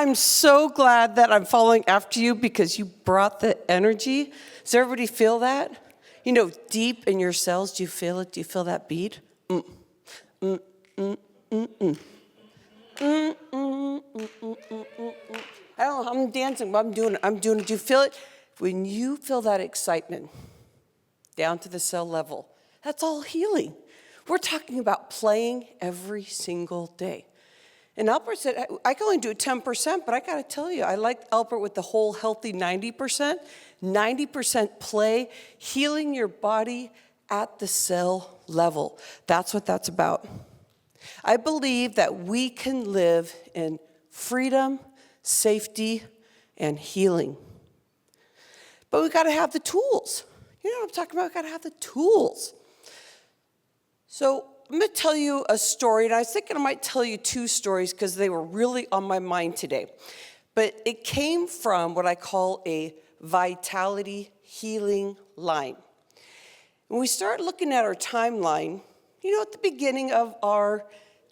I'm so glad that I'm following after you because you brought the energy. Does everybody feel that? You know, deep in your cells, do you feel it? Do you feel that beat? Mm, mm, mm, mm, mm. Mm, mm, mm, mm, mm, mm, mm. I don't know, I'm dancing, but I'm doing it. Do you feel it? When you feel that excitement down to the cell level, that's all healing. We're talking about playing every single day. And Albert said, I can only do 10%, but I got to tell you, I like Albert with the whole healthy 90%. 90% play, healing your body at the cell level. That's what that's about. I believe that we can live in freedom, safety, and healing. But we got to have the tools. You know what I'm talking about? We got to have the tools. So I'm going to tell you a story, and I was thinking I might tell you two stories because they were really on my mind today. But it came from what I call a vitality healing line. When we start looking at our timeline, you know, at the beginning of our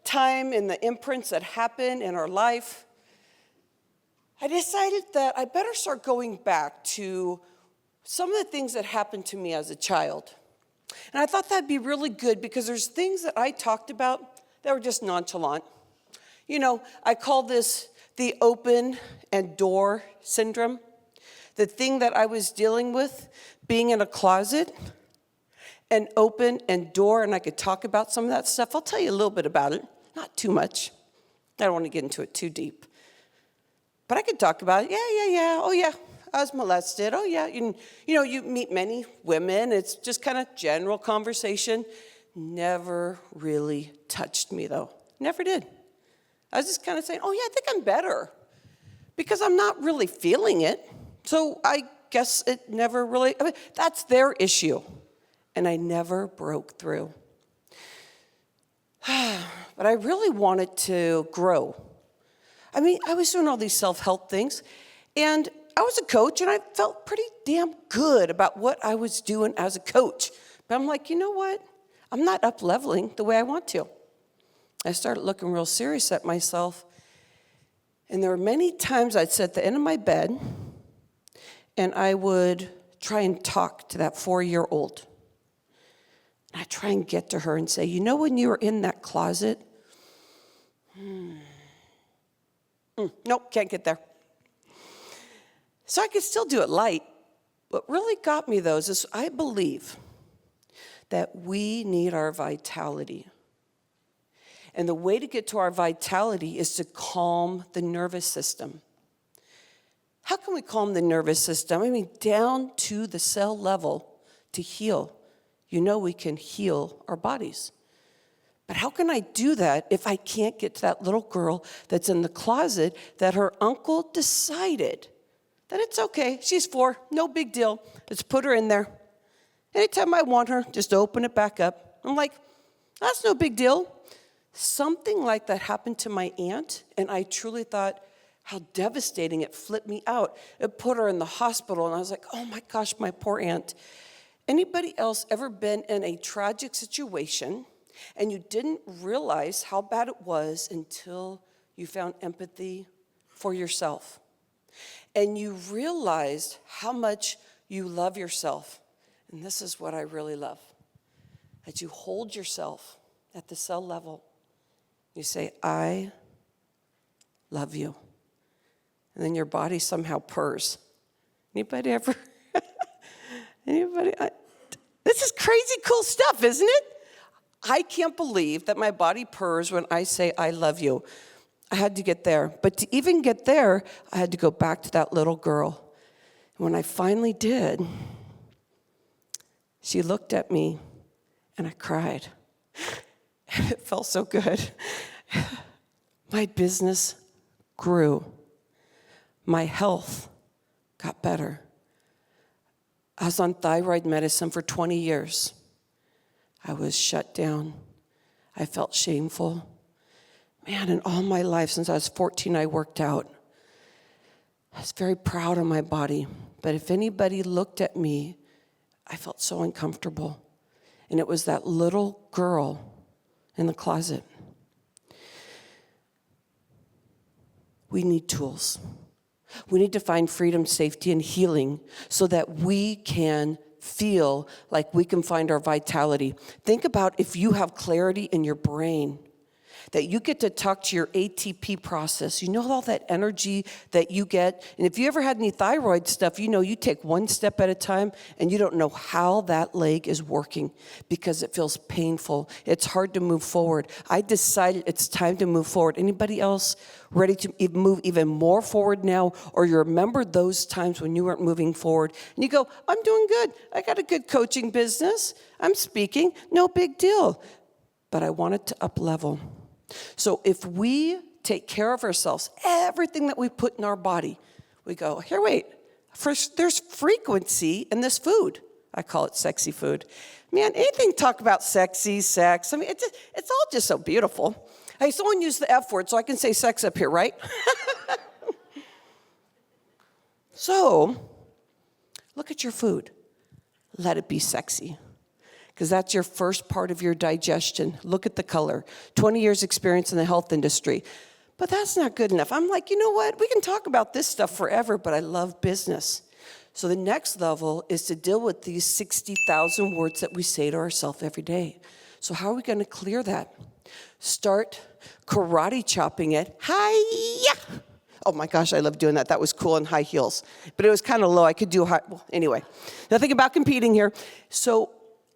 time and the imprints that happen in our life, I decided that I better start going back to some of the things that happened to me as a child. And I thought that'd be really good because there's things that I talked about that were just nonchalant. You know, I call this the open and door syndrome. The thing that I was dealing with, being in a closet and open and door, and I could talk about some of that stuff. I'll tell you a little bit about it, not too much. I don't want to get into it too deep. But I could talk about it. Yeah. Oh, yeah. I was molested. Oh, yeah. You know, you meet many women. It's just kind of general conversation. Never really touched me, though. Never did. I was just kind of saying, oh, yeah, I think I'm better. Because I'm not really feeling it. So I guess it never really, that's their issue. And I never broke through. But I really wanted to grow. I mean, I was doing all these self-help things. And I was a coach, and I felt pretty damn good about what I was doing as a coach. But I'm like, you know what? I'm not up-leveling the way I want to. I started looking real serious at myself. And there were many times I'd sit at the end of my bed, and I would try and talk to that 4-year-old. And I'd try and get to her and say, you know when you were in that closet? Nope, can't get there. So I could still do it light. What really got me, though, is I believe that we need our vitality. And the way to get to our vitality is to calm the nervous system. How can we calm the nervous system? I mean, down to the cell level to heal. You know we can heal our bodies. But how can I do that if I can't get to that little girl that's in the closet that her uncle decided that it's okay, she's 4, no big deal, let's put her in there. Anytime I want her, just open it back up. I'm like, that's no big deal. Something like that happened to my aunt, and I truly thought how devastating. It flipped me out. It put her in the hospital, and I was like, oh my gosh, my poor aunt. Anybody else ever been in a tragic situation and you didn't realize how bad it was until you found empathy for yourself? And you realized how much you love yourself. And this is what I really love. That you hold yourself at the cell level. You say, I love you. And then your body somehow purrs. Anybody ever? Anybody? This is crazy cool stuff, isn't it? I can't believe that my body purrs when I say I love you. I had to get there. But to even get there, I had to go back to that little girl. And when I finally did, she looked at me and I cried. And it felt so good. My business grew. My health got better. I was on thyroid medicine for 20 years. I was shut down. I felt shameful. Man, in all my life, since I was 14, I worked out. I was very proud of my body. But if anybody looked at me, I felt so uncomfortable. And it was that little girl in the closet. we need tools. We need to find freedom, safety, and healing so that we can feel like we can find our vitality. Think about if you have clarity in your brain, that you get to talk to your ATP process. You know all that energy that you get? And if you ever had any thyroid stuff, you know you take one step at a time and you don't know how that leg is working because it feels painful. It's hard to move forward. I decided it's time to move forward. Anybody else ready to move even more forward now? Or you remember those times when you weren't moving forward and you go, I'm doing good. I got a good coaching business. I'm speaking. No big deal. But I wanted to up level. So if we take care of ourselves, everything that we put in our body, we go, here, wait, first, there's frequency in this food. I call it sexy food. Man, anything talk about sexy, sex, I mean, it's all just so beautiful. Hey, someone used the F word, so I can say sex up here, right? So, look at your food. Let it be sexy. Because that's your first part of your digestion. Look at the color. 20 years experience in the health industry. But that's not good enough. I'm like, you know what? We can talk about this stuff forever, but I love business. So the next level is to deal with these 60,000 words that we say to ourselves every day. So how are we going to clear that? Start karate chopping it. Hi-ya! Oh my gosh, I love doing that. That was cool in high heels. But it was kind of low. I could do high. Well, anyway, nothing about competing here. So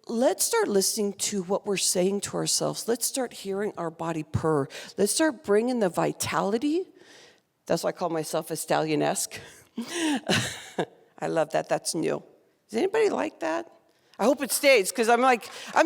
let's start listening to what we're saying to ourselves. Let's start hearing our body purr. Let's start bringing the vitality. That's why I call myself a stallion-esque. I love that. That's new. Does anybody like that? I hope it stays because I'm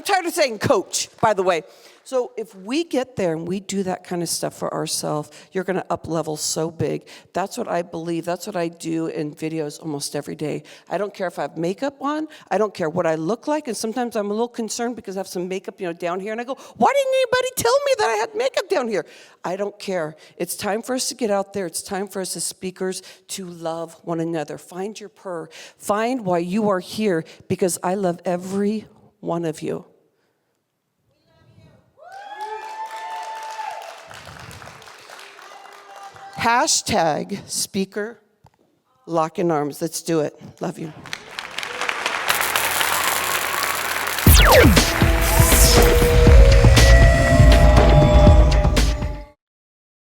tired of saying coach, by the way. So if we get there and we do that kind of stuff for ourselves, you're going to up level so big. That's what I believe. That's what I do in videos almost every day. I don't care if I have makeup on. I don't care what I look like. And sometimes I'm a little concerned because I have some makeup, down here. And I go, why didn't anybody tell me that I had makeup down here? I don't care. It's time for us to get out there. It's time for us as speakers to love one another. Find your purr. Find why you are here because I love every one of you. #speaker, lock in arms. Let's do it. Love you.